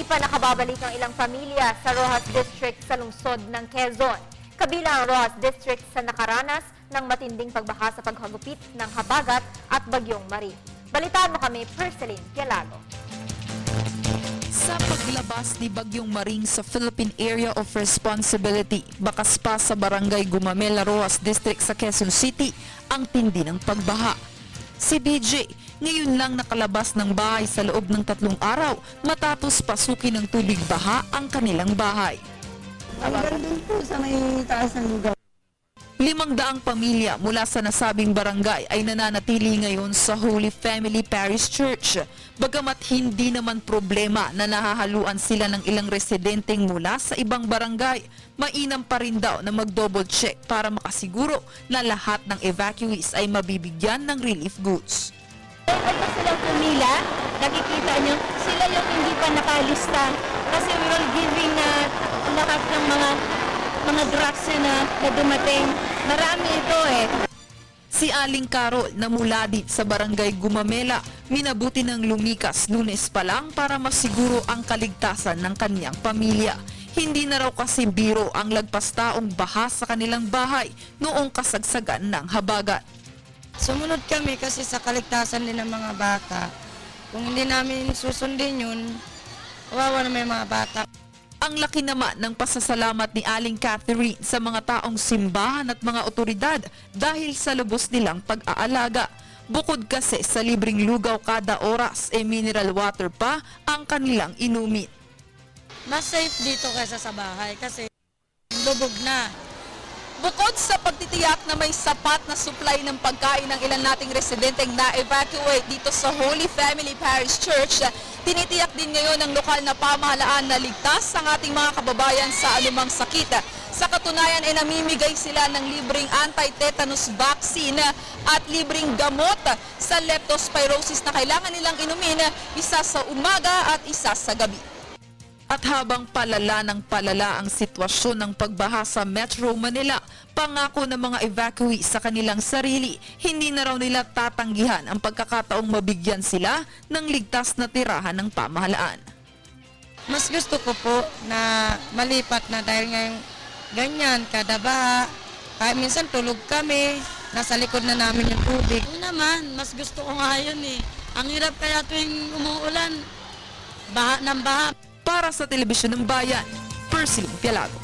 Hindi pa nakababalik ang ilang pamilya sa Roxas District sa lungsod ng Quezon. Kabilang ang Roxas District sa nakaranas ng matinding pagbaha sa paghagupit ng habagat at bagyong Marie. Balitaan mo kami, Perceline Pialago. Sa paglabas ni Bagyong Maring sa Philippine Area of Responsibility, bakas pa sa Barangay Gumamela, Roxas District sa Quezon City, ang tindi ng pagbaha. Si BJ, ngayon lang nakalabas ng bahay sa loob ng 3 araw matapos pasukin ng tubig baha ang kanilang bahay. Hanggang dun po sa may taas ng lugar. 500 pamilya mula sa nasabing barangay ay nananatili ngayon sa Holy Family Parish Church. Bagamat hindi naman problema na nahahaluan sila ng ilang residenteng mula sa ibang barangay, mainam pa rin daw na mag-double check para makasiguro na lahat ng evacuees ay mabibigyan ng relief goods. Ito silang pumila, nakikita nyo, sila yung hindi pa nakalista kasi we will giving lahat ng mga drugs na dumating. Marami ito eh. Si Aling Carol na mula din sa Barangay Gumamela, minabuti ng lumikas Lunes pa lang para masiguro ang kaligtasan ng kanyang pamilya. Hindi na raw kasi biro ang lagpas taong baha sa kanilang bahay noong kasagsagan ng habagat. Sumunod kami kasi sa kaligtasan din ng mga bata. Kung hindi namin susundin yun, kawawa na may mga bata. Ang laki naman ng pasasalamat ni Aling Catherine sa mga taong simbahan at mga otoridad dahil sa lubos nilang pag-aalaga. Bukod kasi sa libreng lugaw kada oras, mineral water pa ang kanilang inumin. Mas safe dito kaysa sa bahay kasi lubog na. Bukod sa pagtitiyak na may sapat na supply ng pagkain ng ilan nating residenteng na-evacuate dito sa Holy Family Parish Church, tinitiyak din ngayon ng lokal na pamahalaan na ligtas ang ating mga kababayan sa anumang sakit. Sa katunayan ay namimigay sila ng libreng anti-tetanus vaccine at libreng gamot sa leptospirosis na kailangan nilang inumin, isa sa umaga at isa sa gabi. At habang palala ng palala ang sitwasyon ng pagbaha sa Metro Manila, pangako ng mga evacuees sa kanilang sarili, hindi na raw nila tatanggihan ang pagkakataong mabigyan sila ng ligtas na tirahan ng pamahalaan. Mas gusto ko po na malipat na dahil ngayon ganyan, kada baha. Kahit minsan tulog kami, nasa likod na namin yung tubig. Oo naman, mas gusto ko nga yun eh. Ang hirap kaya tuwing umuulan, baha ng baha. Para sa Telebisyon ng Bayan, Perceline Pialago.